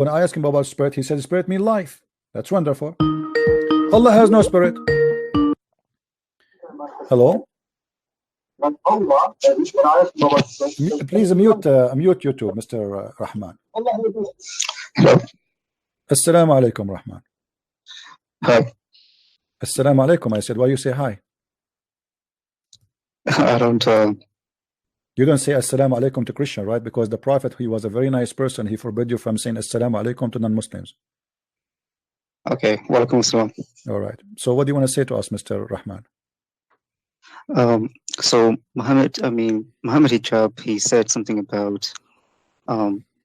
When I ask him about spirit, he said spirit means life. That's wonderful. Allah has no spirit. Hello? Please mute YouTube, Mr. Rahman. Hello. Assalamu alaikum, Rahman. Hi. Assalamu alaikum. I said, why you say hi? I don't. You don't say assalamu alaikum to Christian, right? Because the Prophet, he was a very nice person. He forbid you from saying assalamu alaikum to non-Muslims. Okay. Walaikum assalam. All right. So what do you want to say to us, Mr. Rahman? So Muhammad Hijab, he said something about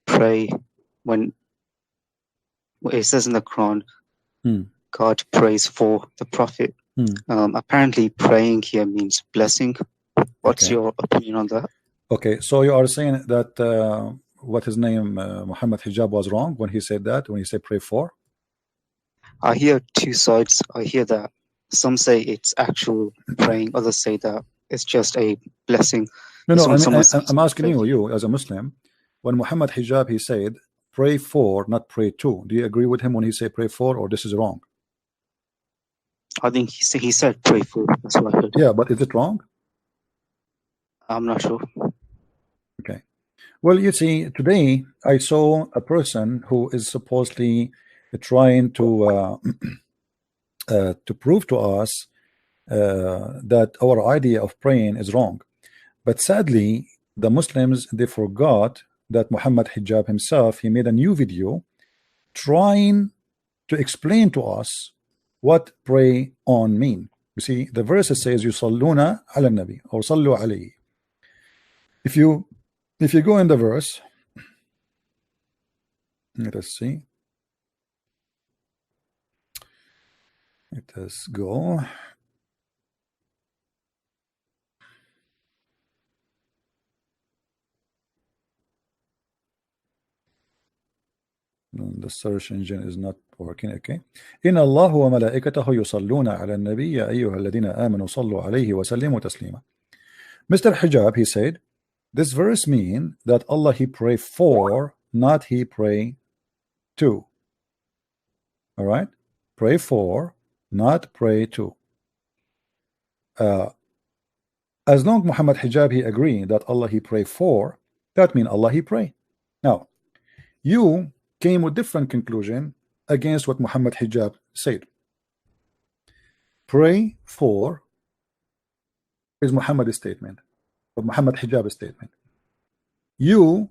pray when it says in the Quran, God prays for the Prophet. Apparently praying here means blessing. What's your opinion on that? Okay, so you are saying that what his name Muhammad Hijab was wrong when he said that, when he said pray for? I hear two sides. I hear that some say it's actual praying, others say that it's just a blessing. No, I'm asking you as a Muslim, when Muhammad Hijab, he said pray for, not pray to. Do you agree with him when he say pray for, or this is wrong? I think he said pray for. That's what I heard. Yeah, but is it wrong? I'm not sure. Okay. Well, you see, today I saw a person who is supposedly trying to prove to us that our idea of praying is wrong. But sadly, the Muslims, they forgot that Muhammad Hijab himself, he made a new video trying to explain to us what pray on mean. You see, the verse says yusalluna ala nabi or sallu alayhi. If you go in the verse, let us see. Let us go. The search engine is not working. Okay. إن الله وملائكته يصلون على النبي يا أيها الذين آمنوا صلوا عليه وسلموا تسليما. Mr. Hijab, he said, this verse mean that Allah he pray for, not he pray to. All right, pray for, not pray to. As long Muhammad Hijab he agree that Allah he pray for, that mean Allah he pray. Now you came with different conclusion against what Muhammad Hijab said. Pray for is Muhammad's statement, or Muhammad Hijab's statement. You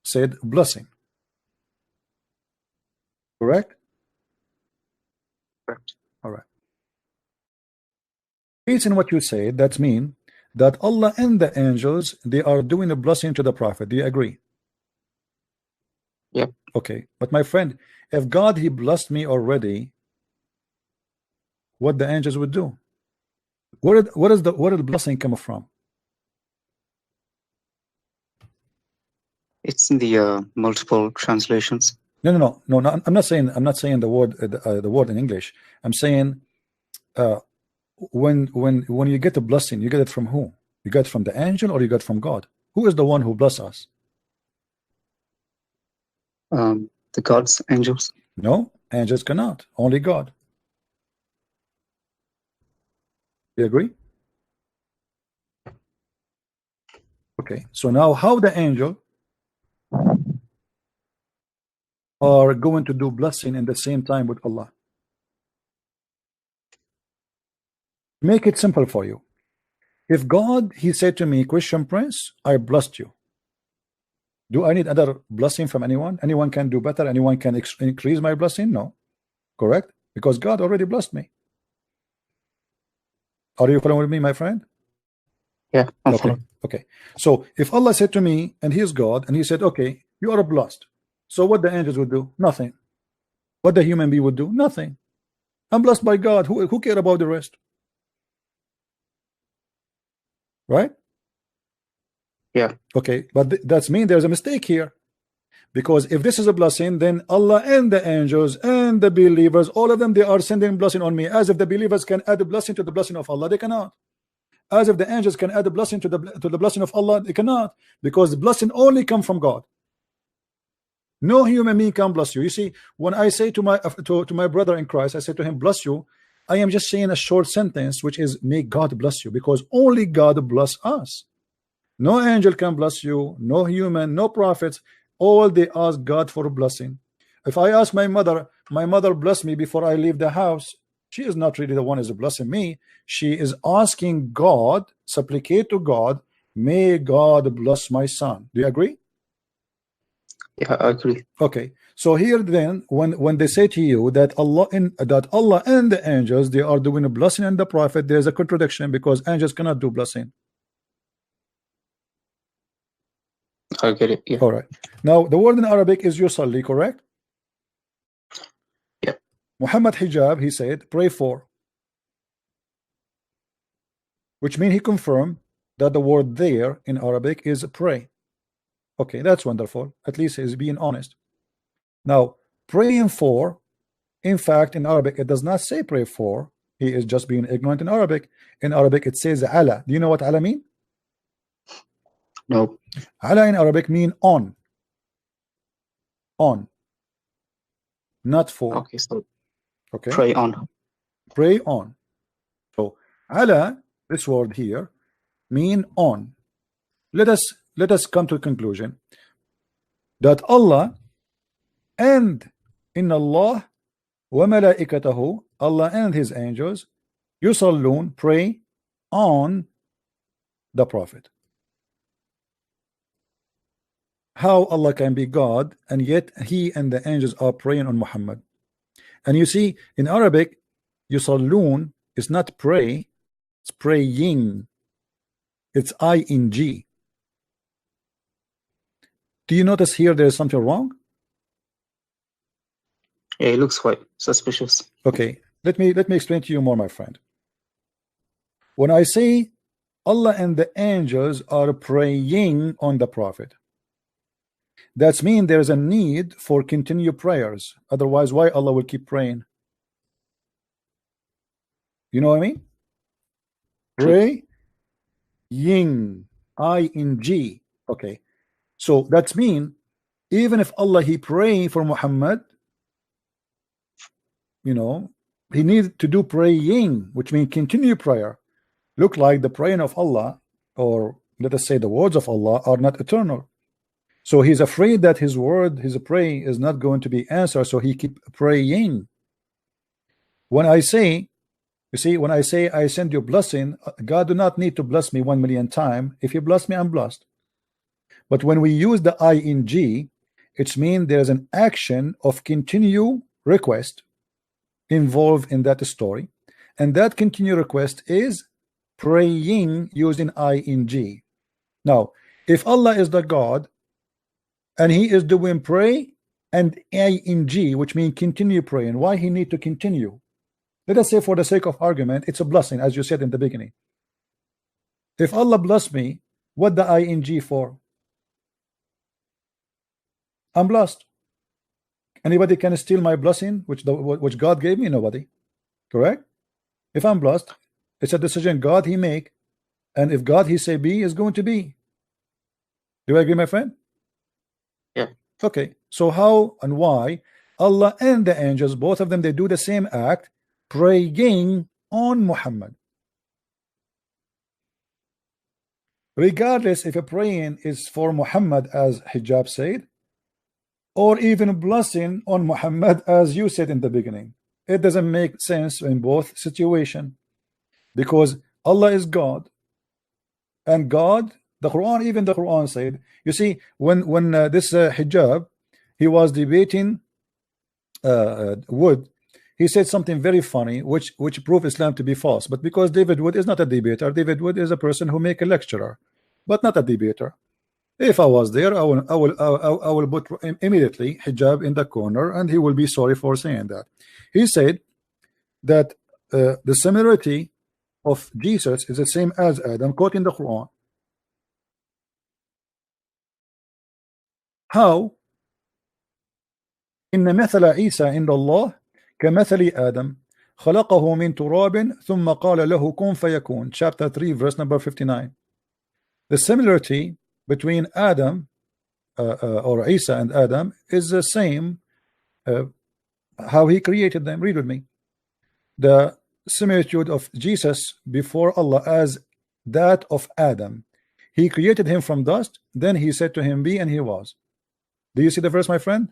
said blessing. Correct? Correct. All right. Based on what you said, that means that Allah and the angels, they are doing a blessing to the Prophet. Do you agree? Yep. Okay, but my friend, if God he blessed me already, what the angels would do? Where did the blessing come from? It's in the multiple translations. No. I'm not saying the word in English. I'm saying when you get a blessing, you get it from who? You get it from the angel, or you get it from God? Who is the one who bless us? The gods, angels. No, angels cannot. Only God. You agree? Okay. So now, how the angel are going to do blessing in the same time with Allah? Make it simple for you. If God he said to me, Christian Prince, I blessed you. Do I need other blessing from anyone? Anyone can do better? Anyone can increase my blessing? No. Correct? Because God already blessed me. Are you following with me, my friend? Yeah, I'm following. Okay. So if Allah said to me, and he is God, and he said, okay, you are blessed. So what the angels would do? Nothing. What the human being would do? Nothing. I'm blessed by God. Who care about the rest? Right? Yeah. Okay, but that's mean there's a mistake here, because if this is a blessing, then Allah and the angels and the believers, all of them, they are sending blessing on me. As if the believers can add a blessing to the blessing of Allah, they cannot. As if the angels can add a blessing to the blessing of Allah, they cannot, because the blessing only come from God. No human being can bless you. You see, when I say to my brother in Christ, I say to him, bless you, I am just saying a short sentence, which is, may God bless you, because only God bless us. No angel can bless you, no human, no prophets. All they ask God for a blessing. If I ask my mother bless me before I leave the house, she is not really the one who is blessing me. She is asking God, supplicate to God, may God bless my son. Do you agree? Yeah, I agree. Okay. So here then, when they say to you that Allah and the angels, they are doing a blessing and the prophet, there's a contradiction, because angels cannot do blessing. I get it. Yeah. All right. Now the word in Arabic is yusalli, correct? Yeah. Muhammad hijab, he said, pray for, which means he confirmed that the word there in Arabic is pray. Okay, that's wonderful. At least he's being honest. Now, praying for, in fact, in Arabic, it does not say pray for. He is just being ignorant in Arabic. In Arabic, it says ala. Do you know what ala mean? No. Ala in Arabic mean on. On. Not for. Okay, so Okay. pray on. Pray on. So ala, this word here, mean on. Let us come to a conclusion that Allah and in Allah wa malaikatahu, Allah and his angels, yusallun, pray on the prophet. How Allah can be God and yet he and the angels are praying on Muhammad? And you see, in Arabic, yusallun is not pray, it's praying. It's ing. Do you notice here there's something wrong? Yeah, it looks quite suspicious. Okay, let me explain to you more, my friend. When I say Allah and the angels are praying on the prophet, that means there's a need for continued prayers. Otherwise, why Allah will keep praying? You know what I mean? Pray, ing, ing. Okay, so that's mean even if Allah he pray for Muhammad, you know, he needs to do praying, which means continue prayer. Look like the praying of Allah, or let us say the words of Allah, are not eternal. So he's afraid that his word, his prayer is not going to be answered, so he keep praying. When I say, you see, when I say I send you blessing, God do not need to bless me 1,000,000 times. If you bless me, I'm blessed. But when we use the ing, it means there's an action of continue request involved in that story, and that continue request is praying using ing. Now, if Allah is the God and he is doing pray and ing, which means continue praying, why he need to continue? Let us say for the sake of argument, it's a blessing, as you said in the beginning. If Allah bless me, what the ing for? I'm blessed. Anybody can steal my blessing, which God gave me? Nobody. Correct? If I'm blessed, it's a decision God he make, and if God he say be, is going to be. Do you agree, my friend? Yeah. Okay. So how and why Allah and the angels, both of them, they do the same act, praying on Muhammad? Regardless if a praying is for Muhammad, as Hijab said, or even blessing on Muhammad, as you said in the beginning, it doesn't make sense in both situations, because Allah is God, and God, the Quran, even the Quran said, you see, when this Hijab, he was debating Wood, he said something very funny, which proved Islam to be false. But because David Wood is not a debater, David Wood is a person who make a lecturer, but not a debater. If I was there, I will put immediately Hijab in the corner, and he will be sorry for saying that. He said that the similarity of Jesus is the same as Adam, quoting the Quran. How? إن مثل عيسى عند الله كمثل آدم خلقه من تراب ثم قال له كن فيكون. Chapter 3, verse number 59. The similarity between Adam or Isa and Adam is the same how he created them. Read with me. The similitude of Jesus before Allah as that of Adam. He created him from dust, then he said to him, be, and he was. Do you see the verse, my friend?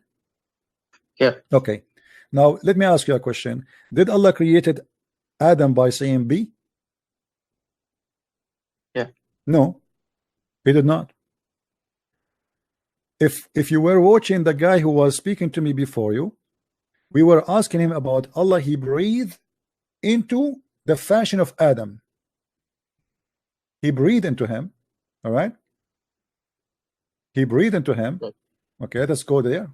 Yeah. Okay. Now let me ask you a question. Did Allah created Adam by saying be? Yeah. No, he did not. If you were watching the guy who was speaking to me before you, we were asking him about Allah. He breathed into the fashion of Adam. He breathed into him. All right. He breathed into him. Okay, let's go there.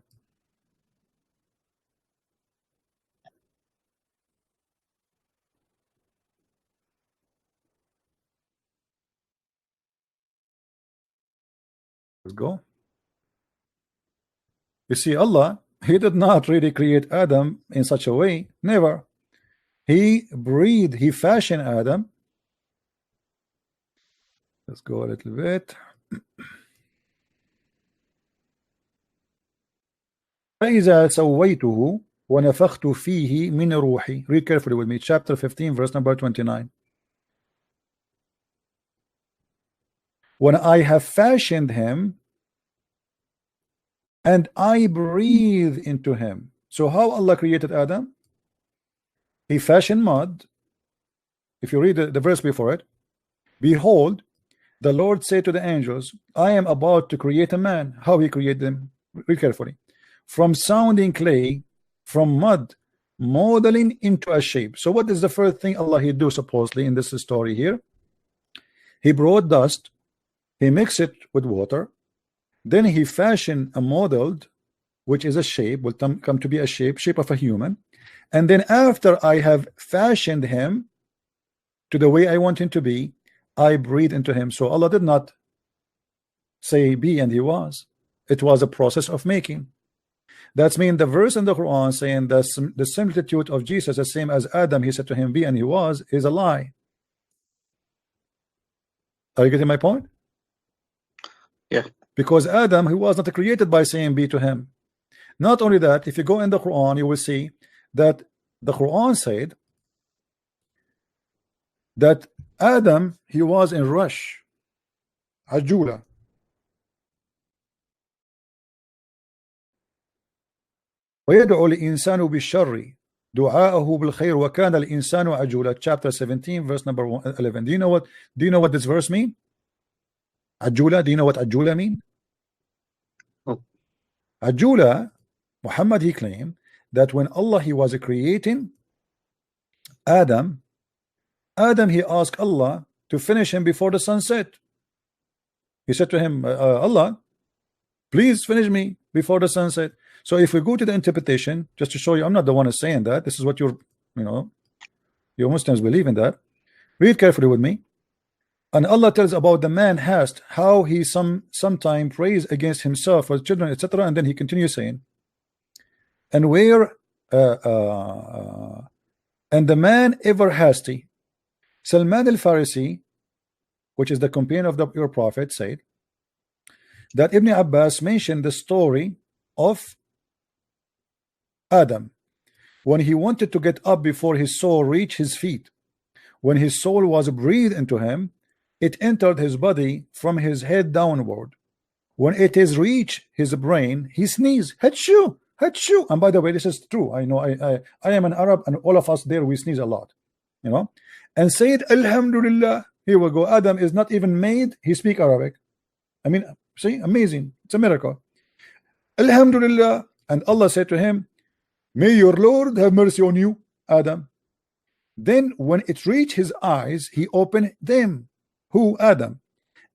Let's go. You see, Allah, he did not really create Adam in such a way. Never. He breathed, he fashioned Adam. Let's go a little bit. فإذا سويته ونفخت فيه من روحي. Read carefully with me. Chapter 15, verse number 29. When I have fashioned him and I breathe into him. So how Allah created Adam? He fashioned mud. If you read the verse before it, behold, the Lord said to the angels, I am about to create a man. How he created them? Read carefully. From sounding clay, from mud, modeling into a shape. So what is the first thing Allah he do supposedly in this story here? He brought dust, he mixed it with water, then he fashioned a modeled, which is a shape, will come to be a shape of a human. And then after I have fashioned him to the way I want him to be, I breathe into him. So Allah did not say be and he was. It was a process of making. That's mean the verse in the Qur'an saying that the similitude of Jesus the same as Adam, he said to him be and he was, is a lie. Are you getting my point? Yeah. Because Adam, he was not created by saying be to him. Not only that, if you go in the Qur'an, you will see that the Qur'an said that Adam, he was in rush, عجولة. ويدعو الإنسان بالشر دعاءه بالخير وكان الإنسان عجولا. Chapter 17, verse number 11. Do you know what this verse mean? عجولة. Do you know what عجولة mean? Oh. عجولة, Muhammad he claimed that when Allah he was creating Adam, he asked Allah to finish him before the sunset. He said to him, Allah, please finish me before the sunset. So if we go to the interpretation, just to show you, I'm not the one who's saying that. This is what your Muslims believe in that. Read carefully with me. And Allah tells about the man hast, how he sometime prays against himself or children, etc. And then he continues saying, and where and the man ever hasty. Salman al-Farisi, which is the companion of your prophet, said that Ibn Abbas mentioned the story of Adam when he wanted to get up before his soul reached his feet. When his soul was breathed into him, it entered his body from his head downward. When it is reached his brain, he sneezed, Hatshu, Hatshu. And by the way, this is true. I know I am an Arab, and all of us there, we sneeze a lot, and said, Alhamdulillah. Here we go. Adam is not even made, he speak Arabic. I mean, see, amazing. It's a miracle. Alhamdulillah. And Allah said to him, may your Lord have mercy on you, Adam. Then when it reached his eyes, he opened them. Who? Adam.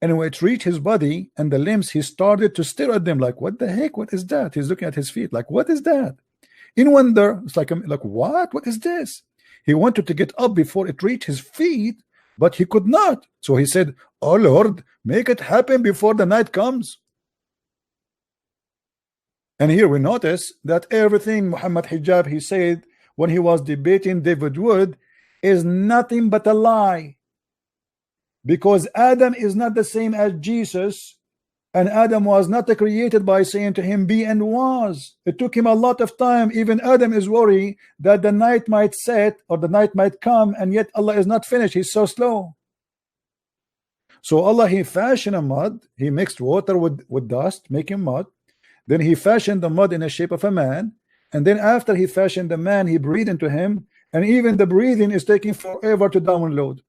And when it reached his body and the limbs, he started to stare at them like, what the heck? What is that? He's looking at his feet like, what is that? In wonder, it's like what? What is this? He wanted to get up before it reached his feet, but he could not. So he said, oh Lord, make it happen before the night comes. And here we notice that everything Muhammad Hijab he said when he was debating David Wood is nothing but a lie, because Adam is not the same as Jesus, And Adam was not created by saying to him be and was. It took him a lot of time. Even Adam is worried that the night might set or the night might come, and yet Allah is not finished. He's so slow. So Allah, he fashioned a mud, he mixed water with dust, making mud. Then he fashioned the mud in the shape of a man, and then after he fashioned the man, he breathed into him, and even the breathing is taking forever to download.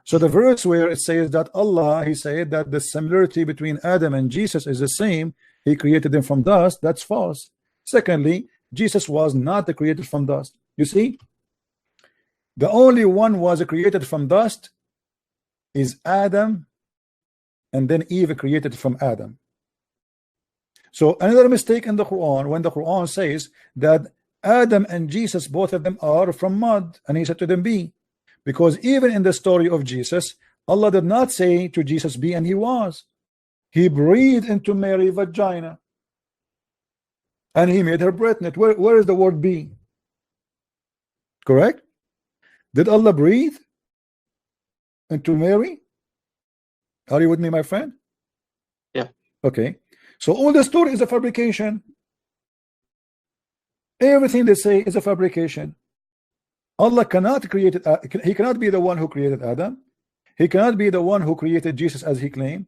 So the verse where it says that Allah, he said that the similarity between Adam and Jesus is the same, he created them from dust, that's false. Secondly, Jesus was not created from dust. You see, the only one was created from dust is Adam, and then Eve created from Adam. So another mistake in the Quran, when the Quran says that Adam and Jesus, both of them are from mud, and he said to them be, because even in the story of Jesus, Allah did not say to Jesus be, and he was. He breathed into Mary's vagina, and he made her pregnant. Where is the word be? Correct? Did Allah breathe into Mary? Are you with me, my friend? Yeah. Okay. So all the story is a fabrication. Everything they say is a fabrication. Allah cannot create it. He cannot be the one who created Adam. He cannot be the one who created Jesus as he claimed.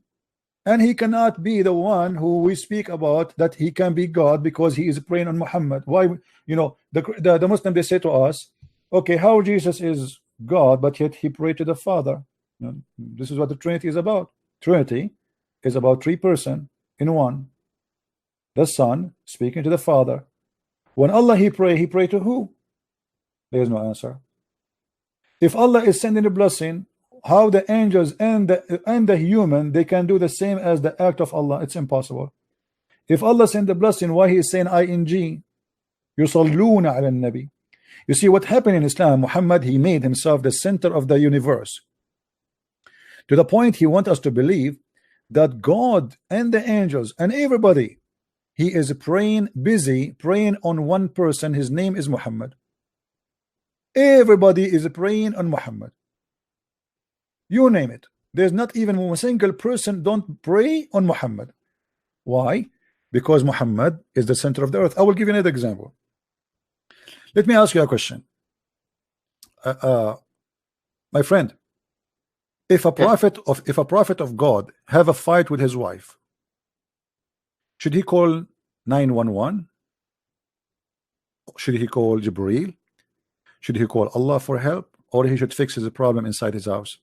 And he cannot be the one who we speak about that he can be God because he is praying on Muhammad. Why? You know, the Muslim, they say to us, okay, how Jesus is God, but yet he prayed to the Father. You know, this is what the Trinity is about. Trinity is about three persons in one. The Son speaking to the Father. When Allah he prayed to who? There is no answer. If Allah is sending a blessing, how the angels and the human, they can do the same as the act of Allah? It's impossible. If Allah send the blessing, why he is saying ing? Yusalluna ala nabi. You see what happened in Islam, Muhammad, he made himself the center of the universe, to the point he wants us to believe that God and the angels and everybody, he is praying, busy praying on one person. His name is Muhammad. Everybody is praying on Muhammad. You name it. There's not even a single person don't pray on Muhammad. Why? Because Muhammad is the center of the earth. I will give you another example. Let me ask you a question. My friend, if a prophet of God have a fight with his wife, should he call 911? Should he call Jibreel? Should he call Allah for help, or he should fix his problem inside his house?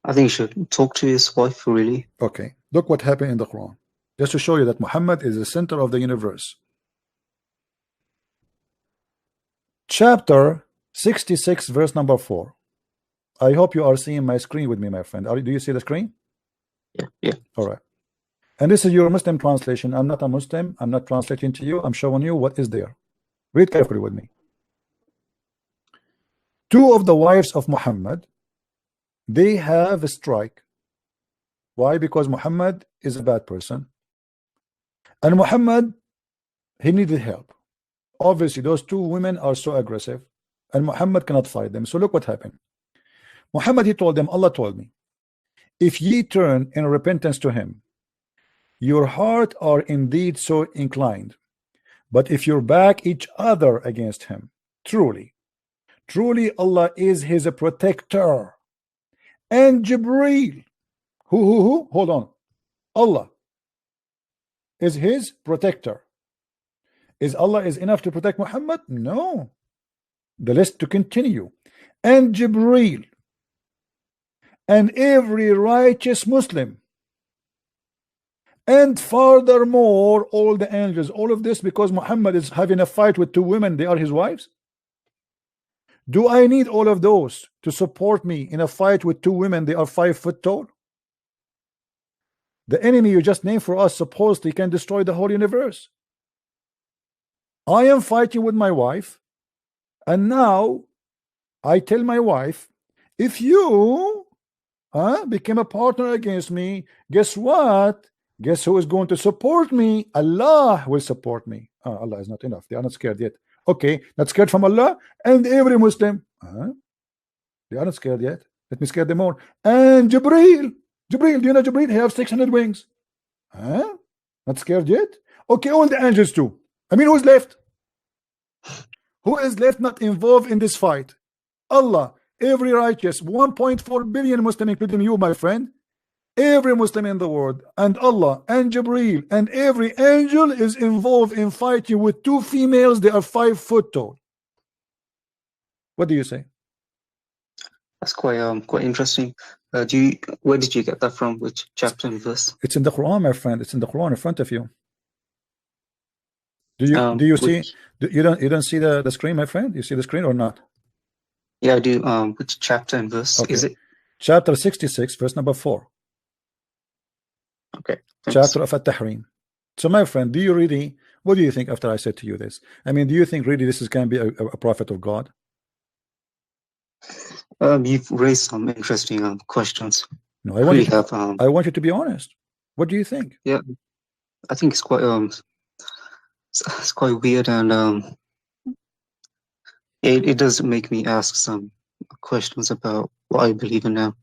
I think he should talk to his wife, really. Okay, look what happened in the Quran, just to show you that Muhammad is the center of the universe. Chapter 66, verse number 4. I hope you are seeing my screen with me, my friend. Do you see the screen? Yeah. All right. And this is your Muslim translation. I'm not a Muslim. I'm not translating to you. I'm showing you what is there. Read carefully with me. Two of the wives of Muhammad, they have a strike. Why? Because Muhammad is a bad person, and Muhammad, he needed help. Obviously those two women are so aggressive, and Muhammad cannot fight them. So look what happened. Muhammad, he told them, Allah told me, if ye turn in repentance to him, your heart are indeed so inclined, but if you back each other against him, truly Allah is his protector. And Jibreel, who hold on, Allah is his protector. Is Allah is enough to protect Muhammad? No. The list to continue. And Jibreel and every righteous Muslim, and furthermore all the angels. All of this because Muhammad is having a fight with two women, they are his wives. Do I need all of those to support me in a fight with two women? They are 5 foot tall. The enemy you just named for us supposedly can destroy the whole universe. I am fighting with my wife, and now I tell my wife, if you became a partner against me, guess what? Guess who is going to support me? Allah will support me. Allah is not enough. They are not scared yet. Okay, not scared from Allah and every Muslim. They are not scared yet. Let me scare them more. And Jibreel, Jibril, do you know Jibril? He has 600 wings. Huh? Not scared yet? Okay, all the angels too. I mean, who's left? Who is left not involved in this fight? Allah, every righteous, 1.4 billion Muslim, including you, my friend. Every Muslim in the world, and Allah, and Jibril, and every angel is involved in fighting with two females. They are 5 foot tall. What do you say? That's quite interesting. Where did you get that from? Which chapter and verse? It's in the Qur'an, my friend. It's in the Qur'an in front of you. Do you see? You don't see the screen, my friend? You see the screen or not? Yeah, I do. Which chapter and verse is it? Chapter 66, verse number 4. Okay. Thanks. Chapter of At-Tahrim. So, my friend, what do you think after I said to you this? I mean, do you think really this is going to be a prophet of God? You've raised some interesting questions. No, I want you to be honest. What do you think? Yeah, I think it's quite weird, and it does make me ask some questions about what I believe in now.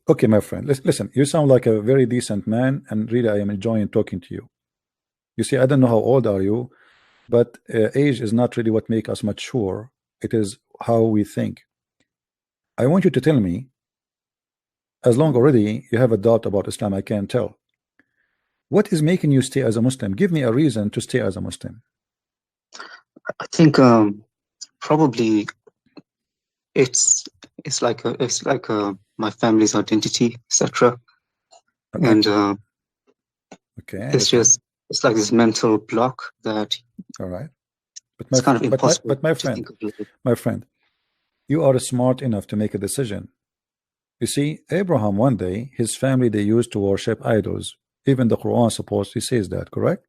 Okay, my friend, listen, you sound like a very decent man, and really I am enjoying talking to you. You see, I don't know how old are you, but age is not really what makes us mature. It is how we think. I want you to tell me, as long already you have a doubt about Islam, I can't tell. What is making you stay as a Muslim? Give me a reason to stay as a Muslim. I think probably it's like my family's identity, etc. Okay. And okay, it's like this mental block that. All right, but it's kind of impossible. But my friend, you are smart enough to make a decision. You see, Abraham, one day his family, they used to worship idols. Even the Qur'an supposedly says that, correct?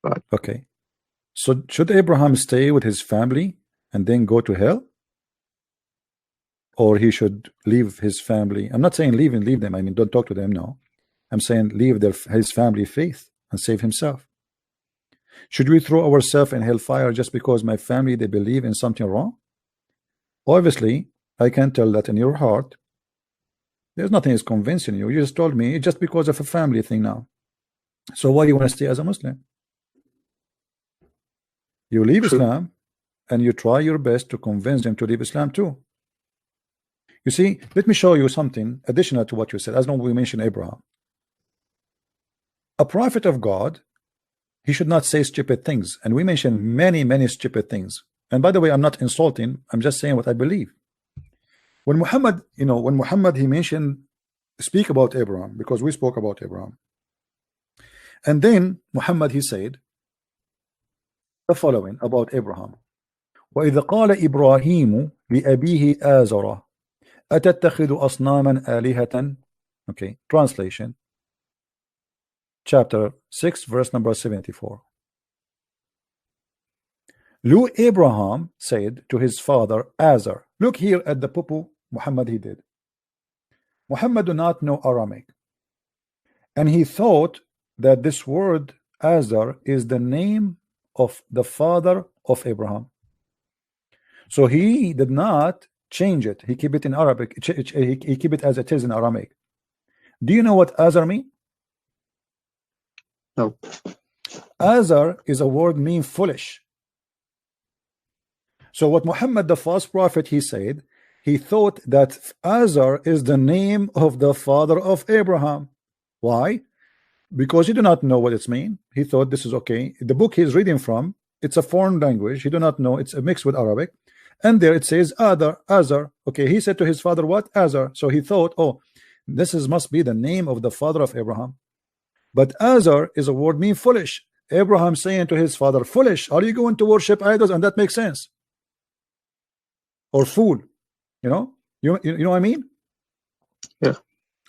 Right. Okay. So should Abraham stay with his family and then go to hell? Or he should leave his family? I'm not saying leave them. I mean, don't talk to them now. I'm saying leave his family faith and save himself. Should we throw ourselves in hellfire just because my family, they believe in something wrong? Obviously, I can tell that in your heart there's nothing is convincing you. You just told me it's just because of a family thing now. So why do you want to stay as a Muslim? You leave Islam and you try your best to convince them to leave Islam too. You see, let me show you something additional to what you said. As long as we mentioned Abraham, a prophet of God, he should not say stupid things, and we mentioned many stupid things. And by the way, I'm not insulting, I'm just saying what I believe. When Muhammad, he mentioned, speak about Abraham, because we spoke about Abraham, and then Muhammad, he said the following about Abraham: وَإِذَا قَالَ إِبْرَاهِيمُ لِأَبِيهِ آزَرَ أَتَتَّخِذُ أَصْنَامًا آلِهَةً. Okay, translation, chapter 6, verse number 74. Look, Abraham said to his father Azar. Look here at the pupu Muhammad he did. Muhammad do not know Aramaic, and he thought that this word Azar is the name of the father of Abraham. So he did not change it. He keep it in Arabic. He keep it as it is in Aramaic. Do you know what Azar mean? No. Azar is a word mean foolish. So what Muhammad, the false prophet, he said, he thought that Azar is the name of the father of Abraham. Why? Because he did not know what it's mean. He thought this is okay. The book he's reading from, it's a foreign language. He do not know. It's a mix with Arabic. And there it says Azar. Okay, he said to his father, what? Azar. So he thought, oh, this must be the name of the father of Abraham. But Azar is a word mean foolish. Abraham saying to his father, foolish, are you going to worship idols? And that makes sense. Or fool, you know what I mean? Yeah.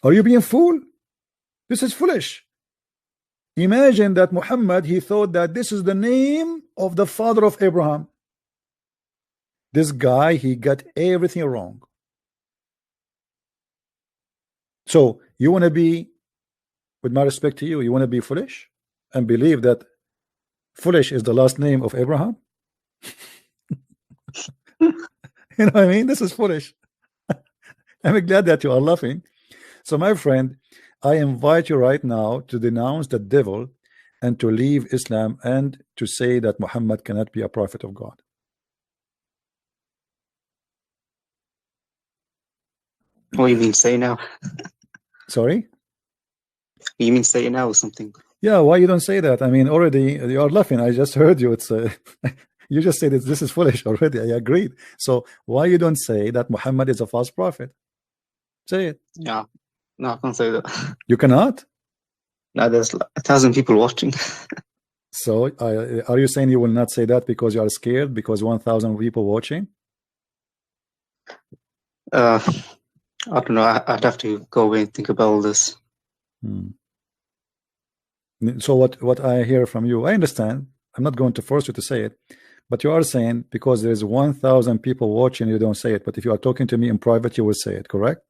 Are you being fool? This is foolish. Imagine that Muhammad, he thought that this is the name of the father of Abraham. This guy, he got everything wrong. So you want to be, with my respect to you, you want to be foolish and believe that foolish is the last name of Abraham? You know what I mean? This is foolish. I'm glad that you are laughing. So my friend, I invite you right now to denounce the devil and to leave Islam and to say that Muhammad cannot be a prophet of God. What do you mean say now? Sorry? You mean say it now or something? Yeah, why you don't say that? I mean, already you are laughing. I just heard you. It's you just said this is foolish already. I agreed. So why you don't say that Muhammad is a false prophet? Say it. Yeah. No, I can't say that. You cannot? No, there's 1,000 people watching. So are you saying you will not say that because you are scared because 1,000 people watching? I don't know. I'd have to go away and think about all this. So what I hear from you, I understand. I'm not going to force you to say it, but you are saying because there's 1,000 people watching, you don't say it. But if you are talking to me in private, you will say it, correct?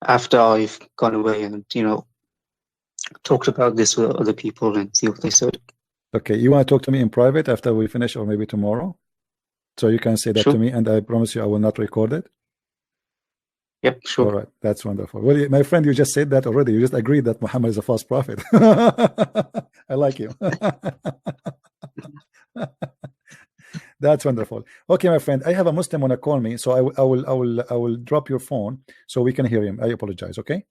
After I've gone away and, talked about this with other people and see what they said. Okay, you want to talk to me in private after we finish, or maybe tomorrow? So you can say that Sure. to me, and I promise you I will not record it. Yep, sure. All right, that's wonderful. Well, my friend, you just said that already. You just agreed that Muhammad is a false prophet. I like you. That's wonderful. Okay, my friend, I have a Muslim want to call me, so I will drop your phone so we can hear him. I apologize. Okay.